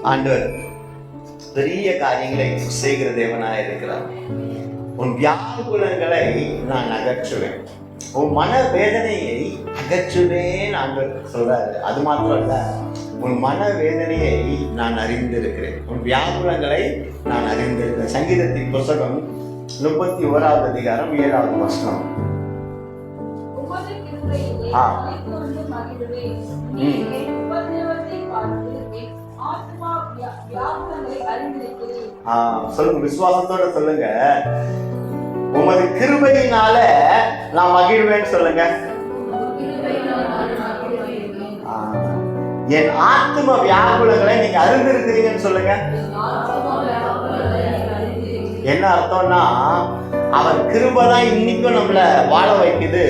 ஆண்டவர் பெரிய காரியங்களை செய்கிற தேவனாய் இருக்கிறார். உன் வியாகுலங்களை நான் அகற்றுவேன், உன் மன வேதனையை அகற்றுவேன் ஆண்டவர் சொல்றாரு. அது மாத்திரம் இல்ல, உன் மன வேதனையை நான் அறிந்திருக்கிறேன், உன் வியாகுலங்களை நான் அறிந்திருக்கிறேன். சங்கீதத்தின் புத்தகம் 31வது அதிகாரம் 7வது வசனம். சொல்லுங்க, விசுவாசத்தோட சொல்லுங்க, உமது கிருபையினால நான் மகிழ்வேன்னு சொல்லுங்க. என் ஆத்தும வியாகுலங்களை நீங்க அறிந்திருக்கிறீங்கன்னு சொல்லுங்க. என்ன அர்த்தம்னா, அவர் கிருபைதான் இன்னைக்கும் நம்மள வாழ வைக்குது.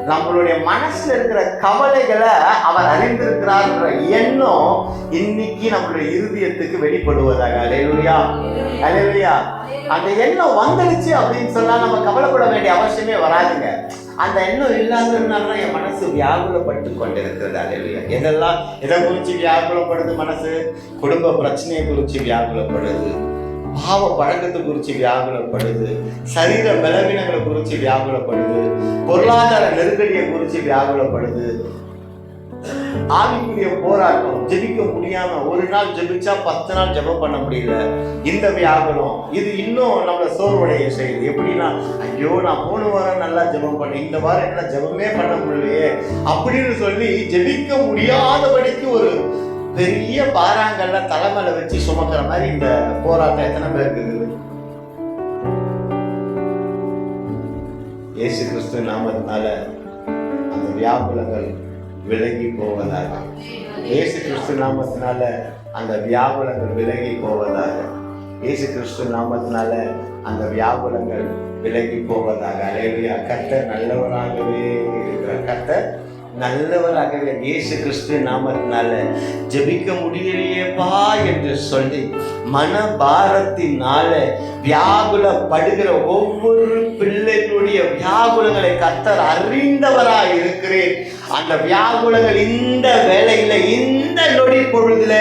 நம்மளுடைய மனசுல இருக்கிற கவலைகளை அவர் அறிந்திருக்கிறார்ன்ற எண்ணம் இன்னைக்கு நம்மளுடைய இருதயத்துக்கு வெளிப்படுவதாக. அல்லேலூயா, அல்லேலூயா. அந்த எண்ணம் வந்துடுச்சு அப்படின்னு சொன்னா நம்ம கவலைப்பட வேண்டிய அவசியமே வராதுங்க. அந்த எண்ணம் இல்லாததுனால என் மனசு வியாகுலப்பட்டு கொண்டிருக்கிறது. அல்லேலூயா. எதை குறிச்சு வியாகுலப்படுது மனசு? குடும்ப பிரச்சனையை குறிச்சு வியாகுலப்படுது, பாவ பழக்கத்தை குறித்து வியாகுலப்படுது, சரீர பலவீனங்களை குறித்து வியாகுலப்படுது, பொருளாதார நெருக்கடியை குறித்து வியாகுலப்படுது, ஆவிக்குரிய போராட்டம், ஜெபிக்க முடியாம ஒரு நாள் ஜெபிச்சா 10 நாள் ஜெபம் பண்ண முடியல, இந்த வியாகுலம். இது இன்னும் நம்மளை சோர்வடைய செய்யுது. எப்படின்னா, ஐயோ நான் போன வாரம் நல்லா ஜெபம் பண்ணேன், இந்த வாரம் என்ன ஜெபமே பண்ண முடியலையே அப்படின்னு சொல்லி ஜெபிக்க முடியாதபடிக்கு ஒரு பெரிய பாறாங்கல்ல தலைமையில வச்சு சுமக்கிற மாதிரி இந்த போராட்டம் எத்தனை பேருக்கு இருக்குது? இயேசு கிறிஸ்து நாமத்தினால அந்த வியாகுலங்கள் விலகி போவதாக. இயேசு கிறிஸ்து நாமத்தினால அந்த வியாகுலங்கள் விலகி போவதாக. இயேசு கிறிஸ்து நாமத்தினால அந்த வியாகுலங்கள் விலகி போவதாக. அல்லேலூயா. கர்த்தர் நல்லவராகவே இருக்கிறார். கர்த்தர் நல்லவராகவே. இயேசு கிறிஸ்து நாமத்தினால ஜெபிக்க முடியலையேப்பா என்று சொல்லி மனபாரத்தினால வியாகுலப்படுகிற ஒவ்வொரு பிள்ளைகளுடைய வியாகுலங்களை கர்த்தர் அறிந்தவராய் இருக்கிறேன். அந்த வியாகுலங்கள் இந்த வேளையில, இந்த நொடி பொழுதுல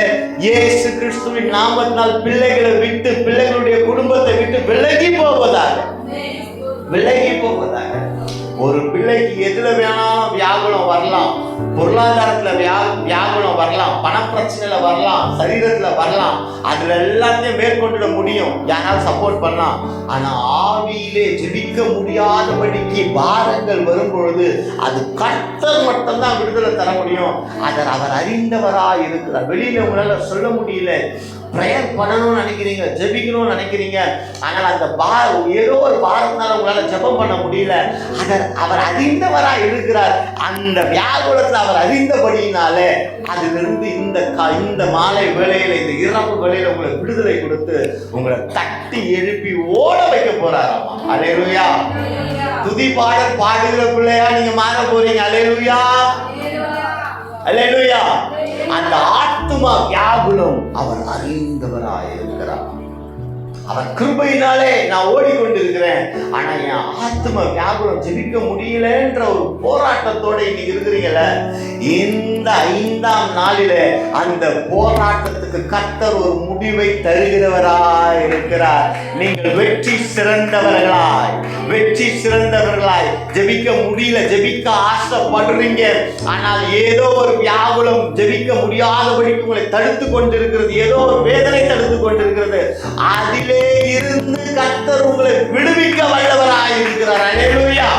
இயேசு கிறிஸ்துவின் நாமத்தினால் பிள்ளைகளை விட்டு, பிள்ளைகளுடைய குடும்பத்தை விட்டு விலகி போவதாக, விலகி போவதாக. ஒரு பிள்ளைக்கு எதுல வேணாலும் வியாகுலம் வரலாம். பொருளாதாரத்துல வியாகுலம் வரலாம், பணப்பிரச்சனையில வரலாம், சரீரத்துல வரலாம். அதுல எல்லாத்தையும் மேற்கொண்டுட முடியும், யாராவது சப்போர்ட் பண்ணலாம். ஆனா ஆவியிலே ஜெபிக்க முடியாதபடிக்கு பாரங்கள் வரும் பொழுது அது கர்த்தர் மட்டும்தான் விடுதலை தர முடியும். அதை அவர் அறிந்தவராய் இருக்கிறார். வெளியில உங்களால சொல்ல முடியல. ப்ரேயர் பண்ணணும்னு நினைக்கிறீங்க, ஜெபிக்கணும்னு நினைக்கிறீங்க, ஆனால் அந்த ஏதோ ஒரு பாரத்தினால உங்களால ஜெபம் பண்ண முடியல. அதை அவர் அறிந்தவராய் இருக்கிறார். அந்த வியாகுலத்தில் அவர் அறிந்தபடியினாலே அதிலிருந்து இந்த மாலை வேளையில, இந்த இரவு வேளையில உங்களை விடுதலை கொடுத்து உங்களை தட்டி எழுப்பி ஓட வைக்க போறாராமா. அல்லேலூயா. துதி பாடல் பாடுகிற பிள்ளையா நீங்க மாற போறீங்க. அல்லேலூயா, அல்லேலூயா. அந்த ஆத்துமா வியாகுலம் அவர் அறிந்தவராயிருக்கிறார். அவர் கிருபையினாலே நான் ஓடிக்கொண்டிருக்கிறேன். ஆனா என் ஆத்தும வியாகுலம் ஜெபிக்க முடியலன்ற ஒரு போராட்டத்தோட இன்னைக்கு இருக்கிறீங்கல்ல, இந்த 5ஆம் நாளில அந்த போராட்டத்துக்கு கர்த்தர் ஒரு முடிவை தருகிறவராய் இருக்கிறார். நீங்கள் வெற்றி சிறந்தவர்களாய், வெற்றி சிறந்தவர்களாய் ஜெபிக்க முடியல, ஜெபிக்க ஆசைப்படுறீங்க, ஆனால் ஏதோ ஒரு வியாகுலம் ஜெபிக்க முடியாதபடிக்கு உங்களை தடுத்து கொண்டிருக்கிறது, ஏதோ ஒரு வேதனை தடுத்து கொண்டிருக்கிறது. அதிலே இருந்து கர்த்தர் உங்களை விடுவிக்க வல்லவராய் இருக்கிறார். அல்லேலூயா.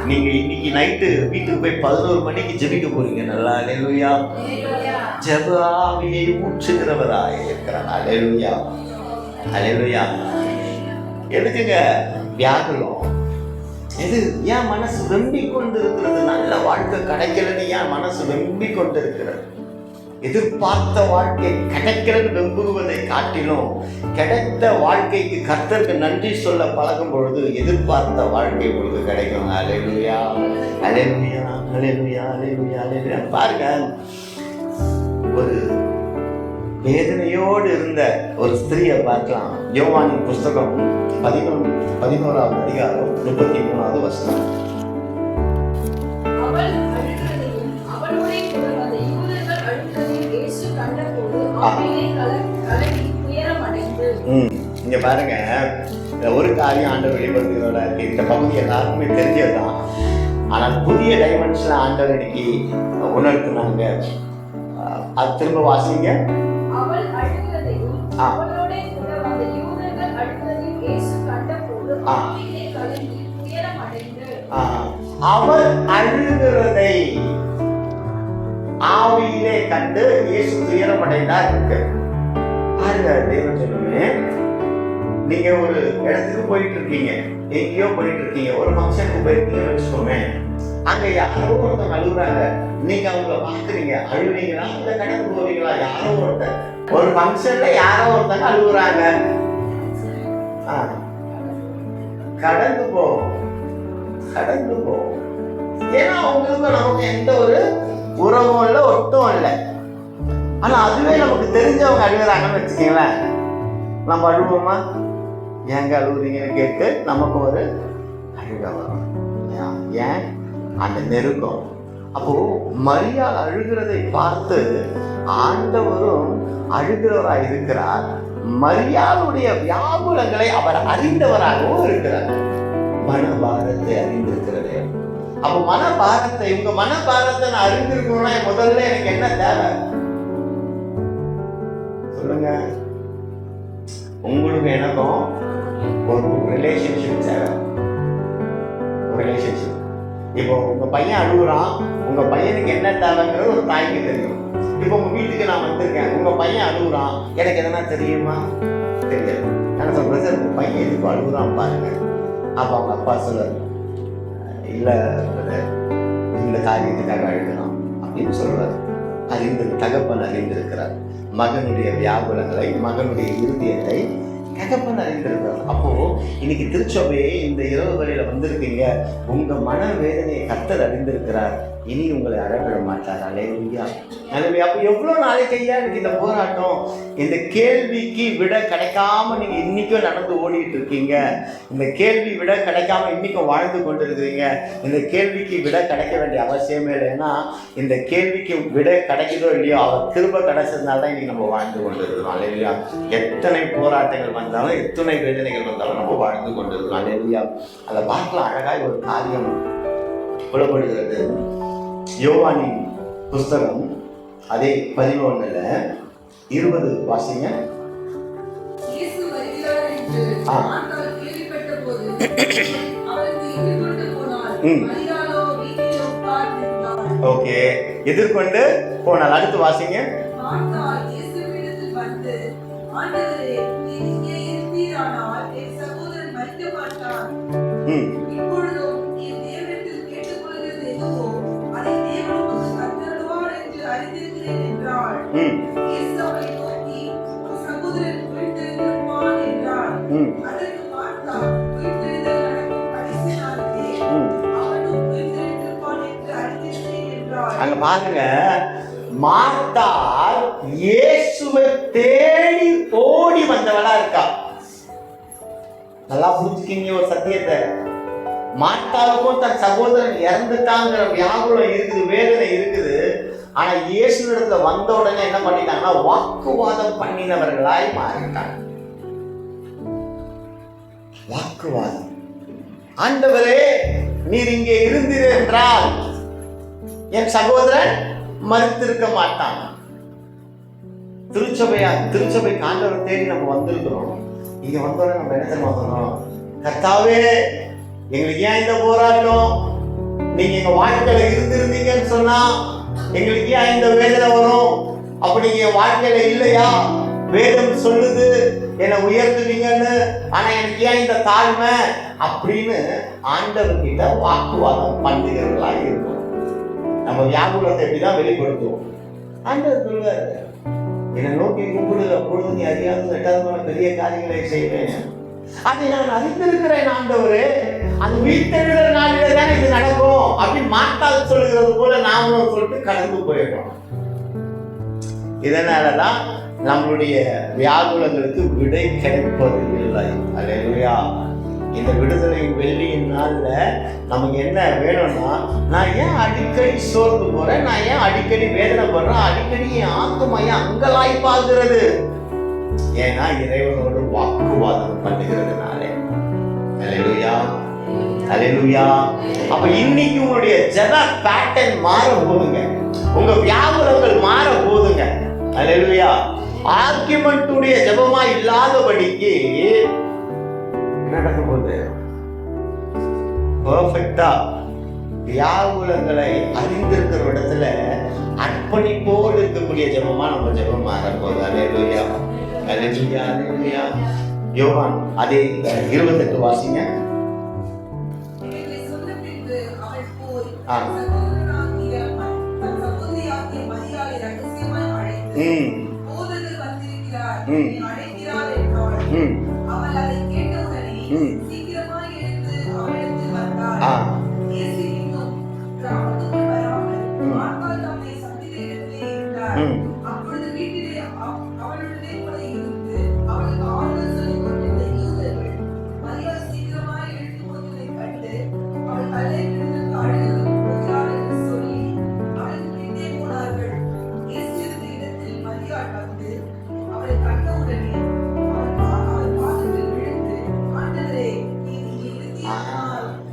நீங்க இன்னைக்கு நைட்டு வீட்டுக்கு போய் 11 மணிக்கு ஜெபிக்க போறீங்க. நல்லா அல்லேலூயா. ஜெப ஆவியை ஊற்றுகிறவராய் இருக்கிறார். அல்லேலூயா, அல்லேலூயா. எதுக்குங்க வியாகுலம்? எது? ஏன் மனசு வெம்பி கொண்டு இருக்கிறது? நல்ல வாழ்க்கை கிடைக்கலன்னு ஏன் மனசு வெம்பி கொண்டு இருக்கிறது? எதிர்பார்த்த வாழ்க்கை கிடைக்கிறது வெம்புவதை காட்டிலும் கிடைத்த வாழ்க்கைக்கு கர்த்தருக்கு நன்றி சொல்ல பழகும் பொழுது எதிர்பார்த்த வாழ்க்கை உங்களுக்கு கிடைக்கும். அல்லேலூயா, அல்லேலூயா, அல்லேலூயா, அல்லேலூயா, அல்லேலூயா. பாருங்க, ஒரு வேதனையோடு இருந்த ஒரு ஸ்திரியை பார்க்கலாம். யோவானின் புஸ்தகம் 11வது அதிகாரம் 33வது வசனம். இங்க பாருங்க, ஒரு காரியம் ஆண்டவர் வெளிப்படுத்துகிறதா இருக்கு. இந்த பகுதி எல்லாருக்குமே தெரிஞ்சதுதான். ஆனால் புதிய டைமென்ஷன்ல ஆண்டவர் இன்னைக்கு உணர்த்தினாங்க. அது திரும்ப வாசிங்க. அவள் அழுகிறதையும் அவளோட கூட வந்த யூதர்கள் அழுகிறதையும் இயேசு கண்டபோது ஆவியிலே கலங்கி துயரம் அடைந்து. அவள் அழுகிறதை ஆவியிலே கண்டு இயேசு துயரம் அடைந்தார் இருக்கு. பாருங்க, தேவன் சொல்லுமே, நீங்க ஒரு இடத்துக்கு போயிட்டு இருக்கீங்க, எங்கேயோ போயிட்டு இருக்கீங்க, ஒரு ஃபங்க்ஷனுக்கு போயிருக்கீங்கன்னு வச்சுக்கோமே. அங்க யாரோ ஒருத்தவங்க அழுகுறாங்க, நீங்க அவங்கள பாக்குறீங்க, அழுவீங்களா இல்ல கடந்து போவீங்களா? யாரோ ஒருத்தர் ஒரு ஃபங்க்ஷன்ல யாரோ ஒருத்தங்க அழுகுறாங்க, கடந்து போவோம். ஏன்னா அவங்களுக்கு நமக்கு எந்த ஒரு உறவும் இல்லை, ஒட்டும் இல்லை. ஆனா அதுவே நமக்கு தெரிஞ்சவங்க அழுகுறாங்கன்னு வச்சுக்கீங்களேன், நம்ம அழுவோமா? ஏங்க அழுகுறீங்கன்னு கேட்டு நமக்கு ஒரு அழுக வரும். ஏன்? அந்த நெருக்கம். அப்போ மரியாள் அழுகிறதை பார்த்து ஆண்டவரும் அழுகிறவராக இருக்கிறார். மரியாளுடைய வியாகுலங்களை அவர் அறிந்தவராகவும் இருக்கிறார். மனபாரத்தை அறிந்திருக்கிறது. அப்போ மனபாரத்தை, உங்க மனபாரத்தை நான் அறிந்திருக்கணும்னா முதல்ல எனக்கு என்ன தேவை சொல்லுங்க? உங்களுக்கு எனக்கும் ஒரு ரிலேஷன்ஷிப் தேவை. ரிலேஷன்ஷிப். இப்போ உங்க பையன் அழுகுறான், உங்க பையனுக்கு என்ன தேவைங்கிறது ஒரு தாய்க்கு தெரியும். இப்போ உங்க வீட்டுக்கு நான் வந்திருக்கேன், உங்க பையன் அழுகுறான், எனக்கு எதனா தெரியுமா? தெரியாது. நான் சொல்றேன், சார் உங்க பையன் எதுக்கு அழுகுறான் பாருங்க. அப்ப அவங்க அப்பா சொல்றாரு, இல்ல இந்த காரியத்துக்காக அழுகிறான் அப்படின்னு சொல்றாரு. தகப்பன் அறிந்திருக்கிறார் மகனுடைய வியாகுலங்களை, மகனுடைய இருதயத்தை தகப்பன் அறிந்திருக்கிறார். அப்போ இன்னைக்கு திருச்சபையே இந்த இரவு வரையில வந்திருக்கீங்க, உங்க மன வேதனையை கர்த்தர் அறிந்திருக்கிறார். இனி உங்களை அழவிட மாட்டார். அல்லேலூயா. அப்போ எவ்வளவு நாளைக்கு ஐயா எனக்கு இந்த போராட்டம், இந்த கேள்விக்கு விட கிடைக்காம நீங்க இன்னைக்கும் நடந்து ஓடிட்டு இருக்கீங்க. இந்த கேள்வி விட கிடைக்காம இன்னைக்கும் வாழ்ந்து கொண்டு இருக்கிறீங்க. இந்த கேள்விக்கு விட கிடைக்க வேண்டிய அவசியமே இல்லை. ஏன்னா இந்த கேள்விக்கு விட கிடைக்குதோ இல்லையோ, அவர் திரும்ப கிடைச்சதுனால தான் இன்னைக்கு நம்ம வாழ்ந்து கொண்டு இருக்கிறோம். அல்லேலூயா. எத்தனை போராட்டங்கள் வந்தாலும், எத்தனை வேதனைகள் வந்தாலும் நம்ம வாழ்ந்து கொண்டு இருக்கிறோம். அல்லேலூயா. அதை பார்க்கலாம். அழகாய் ஒரு காரியம் புலப்படுகிறது. யோவானின் புஸ்தகம் அதே 11:20 வாசிங்க. ஓகே, எதிர்கொண்டு போனால். அடுத்து வாசிங்க. அங்க பாருங்க, மார்த்தாள் இயேசுவை தேடி ஓடி வந்தவளா இருக்கா. நல்லா புரிஞ்சுக்கிங்க ஒரு சத்தியத்தை. மார்த்தாளுக்கும் தன் சகோதரன் இறந்துட்டாங்கிற வியாகுலம் இருக்குது, வேதனை இருக்குது. ஆனா இயேசுவிடத்துல வந்த உடனே என்ன பண்ணிட்டாங்கன்னா, வாக்குவாதம் பண்ணினவர்களாய் மாறிட்டாங்க. வாக்குவாதம். ஆண்டவரே, நீர் இங்கே இருந்தீர் என்றால் என் சகோதரன் மறுத்திருக்க மாட்டான். திருச்சபை ஆண்டவர் தேடி நம்ம வந்திருக்கிறோம். இங்க வந்தோட நம்ம என்ன தெரியுமா சொன்னோம்? கர்த்தாவே, எங்களுக்கு ஏன் இந்த போராட்டம்? நீங்க எங்க வாழ்க்கையில இருந்திருந்தீங்கன்னு சொன்னா எங்களுக்கு ஏன் இந்த வேதனை வரும்? அப்படி என் வாழ்க்கையில இல்லையா? வேதம் சொல்லுது என்னை உயர்த்துவீங்கன்னு, ஆனா எனக்கு ஏன் இந்த தாழ்மை அப்படின்னு ஆண்டவர்கிட்ட வாக்குவாதம் பண்ணுகிறவர்களாக இருக்கும். நம்ம வியாகுலத்தை எப்படிதான் வெளிப்படுத்துவோம்? ஆண்டவர் சொல்லுவாரு, என்னை நோக்கி கூப்பிடு, அப்பொழுது நீ அறியாத எட்டாவது பெரிய காரியங்களை செய்வேன். அதை நான் அறிந்திருக்கிறேன் ஆண்டவரே, அது வீட்டெழுகிற நாளிலே தானே இது நடக்கும் அப்படின்னு மாட்டால் சொல்லுகிறது போல நாமளும் சொல்லிட்டு கடந்து போயிடுறோம். இதனாலதான் நம்மளுடைய வியாகுலங்களுக்கு விடை கிடைப்பது இல்லை. அல்லேலூயா. இந்த விடுதலை வெள்ளியின் நாள்ல நமக்கு என்ன வேணும்னா, நான் ஏன் அடிக்கடி சோர்ந்து போறேன், நான் ஏன் அடிக்கடி வேதனை பண்றேன், அடிக்கடி என் ஆத்துமையை அங்கலாய்ப்பாகிறது? ஏன்னா இறைவனோடு வாக்குவாதம் பண்ணுகிறதுனாலே. அல்லேலூயா, அல்லேலூயா. அப்ப இன்னைக்கு உங்களுடைய ஜெப பேட்டர்ன் மாற போதுங்க, உங்க வியாகுலங்கள் மாற போதுங்க. அல்லேலூயா. ஆர்கியுமெண்ட்டுடைய ஜெபமா இல்லாதபடிக்கு நடக்க போகுது. பெர்ஃபெக்ட்டா வியாகுலங்களை அறிந்திருக்கிற இடத்துல அர்ப்பணிப்போடு இருக்கக்கூடிய ஜெபமா நம்ம ஜெபம் மாற போகுது. அல்லேலூயா, அல்லேலூயா, அல்லேலூயா. யோவான் அதே 28 வாசிங்க.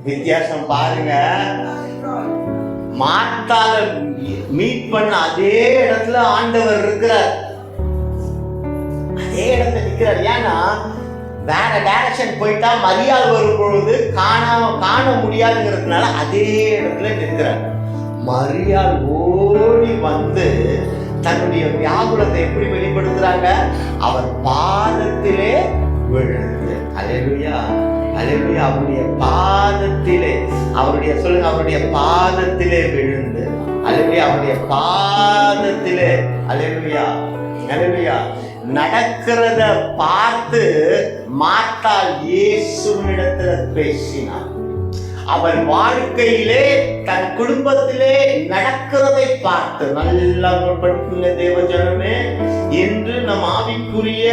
வித்தியாசம் பாருங்க. மார்த்தால மீட் பண்ண அதே இடத்துல ஆண்டவர் இருக்கிறார், அதே இடத்துல நிற்கிறார். ஏன்னா வேற டைரக்ஷன் போயிட்டா மரியாள் வரும் பொழுது காண முடியாதுங்கிறதுனால அதே இடத்துல நிற்கிறார். மரியாள் ஓடி வந்து தன்னுடைய வியாகுலத்தை எப்படி வெளிப்படுத்துறாங்க? அவர் பாதத்திலே விழுந்து. அல்லேலூயா, அல்லேலூயா. அவருடைய பாதத்திலே, அவருடைய சொல்லுங்க, அவருடைய பாதத்திலே விழுந்து. அல்லேலூயா, அவருடைய பாதத்திலே. அல்லேலூயா, அல்லேலூயா. நடக்கிறத பார்த்து மார்த்தாள் இயேசுவினிடத்துல பேசினார். அவன் வாழ்க்கையிலே தன் குடும்பத்திலே நடக்கிறதை பார்த்து, நல்லா படுத்துங்க தேவஜனமே, என்று நம் ஆவிக்குரிய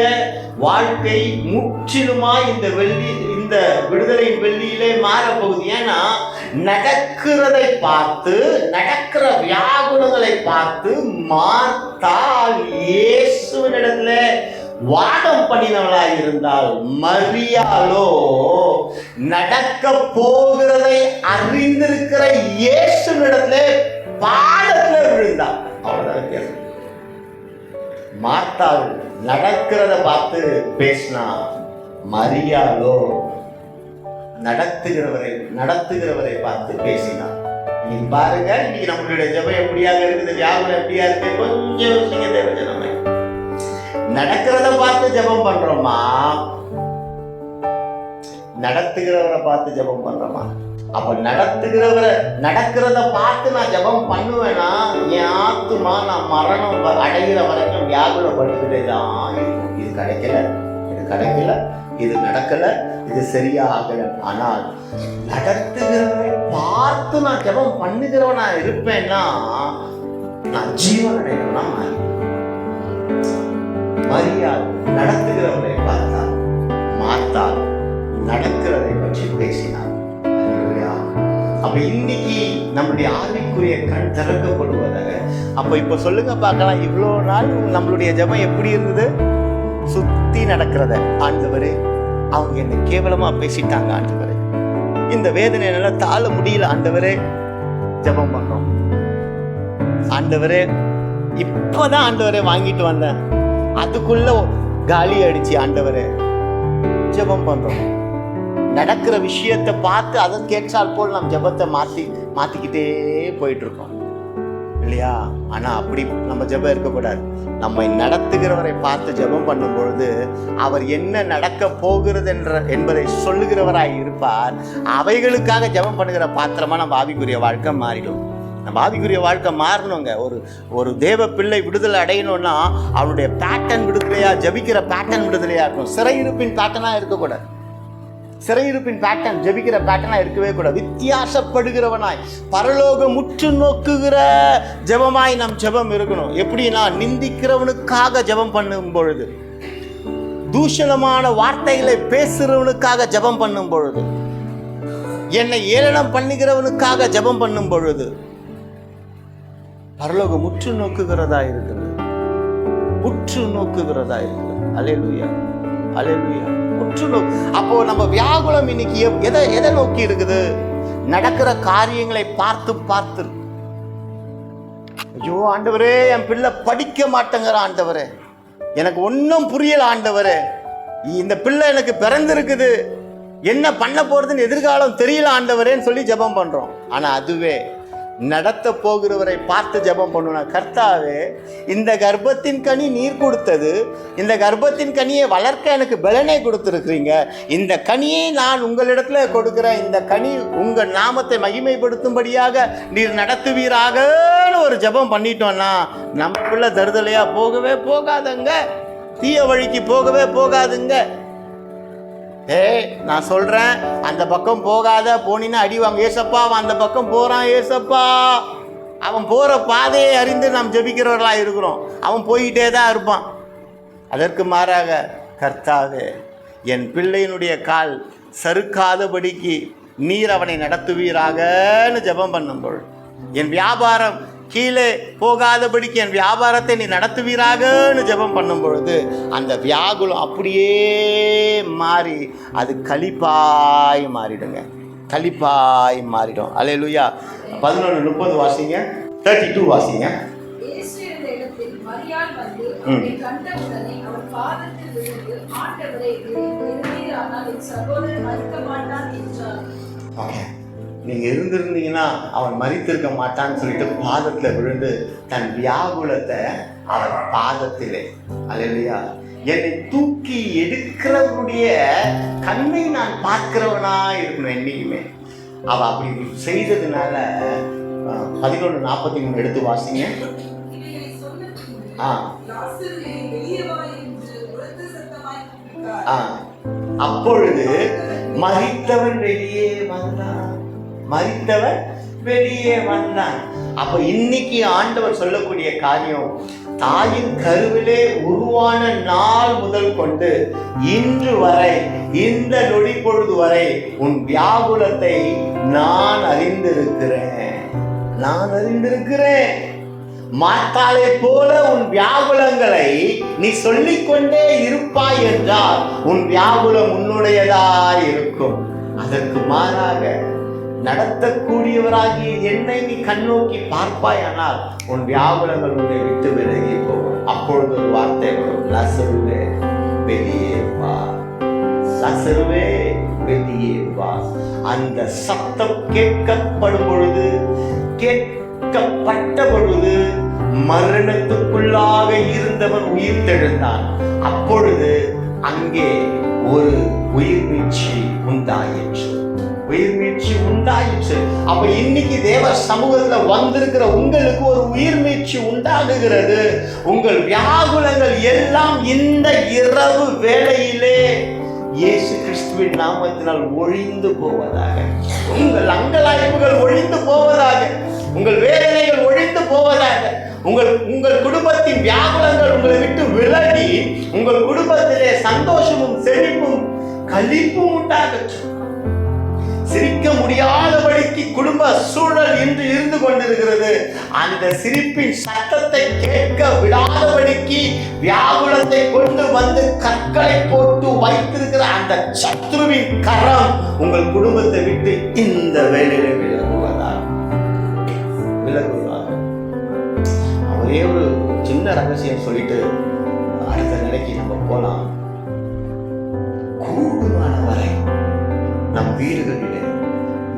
வாழ்க்கை முற்றிலுமாய் இந்த விடுதலை வெள்ளியிலே மாறப்போகுது. ஏன்னா நடக்கிறதை பார்த்து, நடக்கிற வியாகுலங்களை பார்த்து மார்த்தாள் இயேசுவினிடத்துல வாதம் பண்ணினவளாய் இருந்தால், மரியாளோ நடக்க போகிறதை அறிந்திருக்கிற இயேசுவினிடத்துல பாதத்துல விழுந்தாள். அவ்வளவுதான் வித்தியாசம். மார்த்தாள் நடக்கிறத பார்த்து பேசினா, மரியாளோ நடத்துகிறவரை பார்த்து பேசினார். நீங்க பாருங்க, இன்னைக்கு நம்மளுடைய ஜெபம் எப்படியாக இருக்குது, வியாகுலம் எப்படியா இருக்கு, கொஞ்சம் யோசிங்க தேவஜனமே. நடக்கிறத பார்த்து ஜெபம் பண்றோமா, நடத்துகிறவரை பார்த்து ஜெபம் பண்றோமா? அப்ப நடக்கிறத பார்த்து நான் ஜெபம் பண்ணுவேன்னா, என் ஆத்துமா நான் மரணம் அடைகிற வரைக்கும் வியாகுலப்பட்டுக்கிட்டே தான் இருக்கும். இது கிடைக்கல, இது நடக்கல, இது சரியா ஆகல. ஆனால் நடத்துகிறவரை பார்த்து நான் ஜெபம் பண்ணுகிறவனா இருப்பேன்னா நான் ஜீவன் அடையணும்னா மரியாள் நடத்துகிறவரை பார்த்தார், மார்த்தாள் நடக்கிறதை பற்றி பேசினார். அப்ப இன்னைக்கு நம்மளுடைய ஆவிக்குரிய கண் திறக்கப்படுவதாக. அப்ப இப்ப சொல்லுங்க பார்க்கலாம், இவ்வளோ நாள் நம்மளுடைய ஜெபம் எப்படி இருந்தது? சுத்தி நடக்கிறத, ஆண்டவரே அவங்க என்ன கேவலமா பேசிட்டாங்க, ஆண்டவரே இந்த வேதனை என்னால தாழ முடியல, ஆண்டவரே ஜெபம் பண்ணோம். ஆண்டவரே இப்பதான் ஆண்டவரே வாங்கிட்டு வந்தேன், அதுக்குள்ள காலி அடிச்சு, ஆண்டவரே ஜெபம் பண்றோம். நடக்கிற விஷயத்தை பார்த்து அதை கேட்டால் போல் நம்ம ஜெபத்தை மாத்திக்கிட்டே போயிட்டு இருக்கோம் இல்லையா? ஆனா அப்படி நம்ம ஜெபம் இருக்கக்கூடாது. நம்மை நடத்துகிறவரை பார்த்து ஜெபம் பண்ணும் பொழுது அவர் என்ன நடக்க போகிறது என்பதை சொல்லுகிறவராய் இருப்பார். அவைகளுக்காக ஜெபம் பண்ணுகிற பாத்திரமா நம்ம ஆவிக்குரிய வாழ்க்கை மாறிடும். நம்ம ஆவிக்குரிய வாழ்க்கை மாறணுங்க. ஒரு தேவ பிள்ளை விடுதலை அடையணும்னா அவருடைய பேட்டர்ன் விடுதலையா, ஜபிக்கிற பேட்டர்ன் விடுதலையா இருக்கும். சிறையிருப்பின் பேட்டர்னா இருக்கக்கூடாது. சிறையிருப்பின் பேட்டர்ன் ஜபிக்கிற பேட்டர்னா இருக்கவே கூடாது. வித்தியாசப்படுகிறவனாய் பரலோகம் முற்று நோக்குகிற ஜெபமாய் நம் ஜெபம் இருக்கணும். எப்படின்னா, நிந்திக்கிறவனுக்காக ஜெபம் பண்ணும் பொழுது, தூஷணமான வார்த்தைகளை பேசுறவனுக்காக ஜெபம் பண்ணும் பொழுது, என்னை ஏளனம் பண்ணுகிறவனுக்காக ஜெபம் பண்ணும் பொழுது பரலோகம் உற்று நோக்குகிறதா இருக்குது. உற்று நோக்குகிறதா இருக்குது. அல்லேலூயா, அல்லேலூயா. உற்று நோக்கு. அப்போ நம்ம வியாகுலம் இன்னைக்கு எதை நோக்கி இருக்குது? நடக்கிற காரியங்களை பார்த்து பார்த்து, ஐயோ ஆண்டவரே, என் பிள்ளை படிக்க மாட்டேங்கிற ஆண்டவரே, எனக்கு ஒன்றும் புரியல ஆண்டவரே, இந்த பிள்ளை எனக்கு பிறந்திருக்குது, என்ன பண்ண போறதுன்னு எதிர்காலம் தெரியல ஆண்டவரேன்னு சொல்லி ஜெபம் பண்றோம். ஆனா அதுவே நடத்த போகிறவரை பார்த்து ஜெபம் பண்ணுவேன். கர்த்தாவே, இந்த கர்ப்பத்தின் கனி நீர் கொடுத்தது, இந்த கர்ப்பத்தின் கனியை வளர்க்க எனக்கு பலனை கொடுத்துருக்கிறீங்க, இந்த கனியை நான் உங்களிடத்துல கொடுக்கிறேன், இந்த கனி உங்கள் நாமத்தை மகிமைப்படுத்தும்படியாக நீர் நடத்துவீராகன்னு ஒரு ஜெபம் பண்ணிட்டோம்னா நம்ம பிள்ளை தருதலையா போகவே போகாதுங்க, தீய வழிக்கு போகவே போகாதுங்க. நான் சொல்றேன், அந்த பக்கம் போகாத, போனின்னா அடிவாங்க. ஏசப்பா அவன் அந்த பக்கம் போறான், ஏசப்பா அவன் போற பாதையை அறிந்து நாம் ஜெபிக்கிறவர்களா இருக்கிறோம். அவன் போயிட்டே தான் இருப்பான். அதற்கு மாறாக, கர்த்தாவே, என் பிள்ளையினுடைய கால் சறுக்காதபடிக்கு நீர் அவனை நடத்துவீராகன்னு ஜெபம் பண்ணும்போது, என் வியாபாரம் கீழே போகாதபடிக்கு என் வியாபாரத்தை நீ நடத்துவீராகன்னு ஜெபம் பண்ணும் பொழுது அந்த வியாகுலம் அப்படியே மாறி அது களிப்பாய் மாறிடுங்க. களிப்பாய் மாறிடும். அல்லேலூயா. 11:30 வாசிங்க, 32 வாசிங்க. இயேசு இருந்த இடத்தில் மரியாள் வந்து அவரை கண்டவுடனே அவர் பாதத்தில் விழுந்து, ஆண்டவரே, இருந்தீரானால் என் சகோதரன் மரிக்க மாட்டான் என்றார். ஓகே, நீங்கள் இருந்திருந்தீங்கன்னா அவன் மரித்திருக்க மாட்டான்னு சொல்லிட்டு பாதத்தில் விழுந்து தன் வியாகுலத்தை அவன் பாதத்திலே, அல்லேலூயா, என்னை தூக்கி எடுக்கிறவனுடைய கண்ணை நான் பார்க்கிறவனா இருக்கணும் என்னைக்குமே. அவள் அப்படி செய்ததுனால 11:43 எடுத்து வாசிங்க. அப்பொழுது மரித்தவன் வெளியே வந்தான். மரித்தவன் வெளியே வந்தான். அப்ப இன்னைக்கு ஆண்டவர் சொல்லக்கூடிய காரியம், தாயின் கருவிலே உருவான நாள் முதல் கொண்டு இன்று வரை, இந்த நொடி பொழுது வரை உன் வியாகுலத்தை நான் அறிந்திருக்கிறேன். நான் அறிந்திருக்கிறேன். மாத்தாளை போல உன் வியாகுலங்களை நீ சொல்லிக்கொண்டே இருப்பாய் என்றால் உன் வியாகுலம் உன்னுடையதாய் இருக்கும். அதற்கு மாறாக நடத்தக்கூடியவராகிய என்னை நீ கண்ணோக்கி பார்ப்பாயானால் உன் வியாகுலங்கள் உன்னை விட்டு விலகி போகும். அப்பொழுது ஒரு வார்த்தை வரும், லசருவே வெளியே வா, லசருவே வெளியே வா. அந்த சத்தம் கேட்கப்படும் பொழுது, கேட்கப்பட்ட பொழுது மரணத்துக்குள்ளாக இருந்தவன் உயிர் தெழுந்தான். அப்பொழுது அங்கே ஒரு உயிர் மீட்சி உண்டாயிற்று. உயிர் மீட்சி உண்டாயிற்று. அப்ப இன்னைக்கு தேவ சமூகத்துல வந்திருக்கிற உங்களுக்கு ஒரு உயிர் மீட்சி உண்டாகுகிறது. உங்கள் வியாகுலங்கள் எல்லாம் இந்த இரவு வேளையிலே இயேசு கிறிஸ்துவின் நாமத்தினால் ஒழிந்து போவதாக. உங்கள் அங்கலாய்ப்புகள் ஒழிந்து போவதாக. உங்கள் வேதனைகள் ஒழிந்து போவதாக. உங்கள் குடும்பத்தின் வியாகுலங்கள் உங்களை விட்டு விலகி உங்கள் குடும்பத்திலே சந்தோஷமும் செழிப்பும் களிப்பும் உண்டாகட்டும். சிரிக்க முடியாதபடிக்கு குடும்ப சூழல் இன்று இருந்து கொண்டிருக்கிறது. அந்த சிரிப்பின் சத்தத்தை கேட்க விடாதபடிக்கு வியாகுலத்தை கொண்டு வந்து கற்களை போட்டு வைத்திருக்கிற அந்த சத்ருவின் கரம் உங்கள் குடும்பத்தை விட்டு இந்த வேளையில விலகுவதாக. ஒரே ஒரு சின்ன ரகசியம் சொல்லிட்டு அடுத்த நிலைக்கு நம்ம போலாம். கூடுமான வரை நம் வீடுகளிலே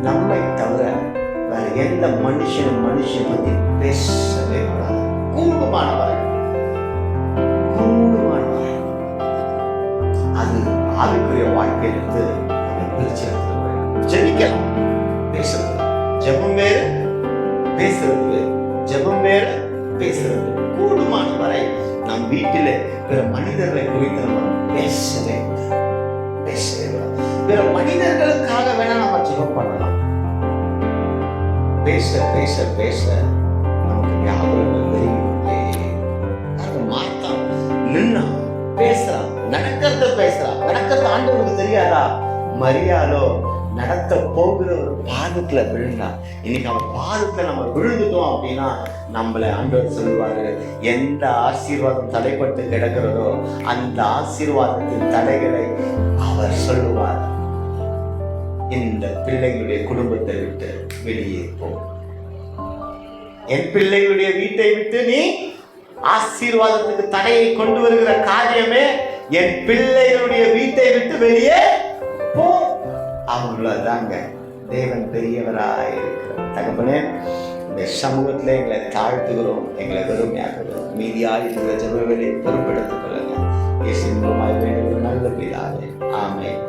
நம்மை தவிர வேற எந்த மனுஷன் பத்தி பேசவே கூடாது. கூடுமான வரை அது ஆவிக்குரிய வாழ்க்கையிலிருந்து நம்ம பிரிச்சு ஜெபிக்கலாம். பேசுறது ஜெபம் வேறு, பேசுறது வேறு. ஜெபம் வேறு, பேசுறது. கூடுமான வரை நம் வீட்டிலே பிற மனிதர்களை குறித்து நம்ம பேசவே பிற மனிதர்களுக்காக வேணா நம்ம ஜெபம் பண்ணலாம். பேச பேச பேச நமக்கு ஞாபகம் மாத்தா நின்னா பேசுறான், நடக்கிறத ஆண்டவருக்கு தெரியாதா? மரியாளோ நடத்த போகிற ஒரு பாதத்துல விழுந்தா. இன்னைக்கு அவன் பாதத்துல நம்ம விழுந்துட்டோம் அப்படின்னா நம்மளை ஆண்டவர் சொல்லுவாரு, எந்த ஆசீர்வாதம் தடைப்பட்டு கிடக்கிறதோ அந்த ஆசீர்வாதத்தின் தடைகளை அவர் சொல்லுவார். இந்த பிள்ளைகளுடைய குடும்பத்தை விட்டு வெளியே போ, என் பிள்ளைகளுடைய வீட்டை விட்டு நீ ஆசீர்வாதத்துக்கு தடையை கொண்டு வருகிற காரியமே என் பிள்ளைகளுடைய வீட்டை விட்டு வெளியே போ. அவ்வளவுதாங்க. தேவன் பெரியவராய் இருக்கிறார். தகப்பனே, இந்த சமூகத்துல எங்களை தாழ்த்துகிறோம், எங்களை வெறுமையாக்குகிறோம். மீதியாக இருக்கிற ஜெப வேலையை பொறுப்பெடுத்துக் கொள்ளுங்க. இயேசுவின் மூலமாய் வேண்டுகிற நல்ல பிதாவே, ஆமென்.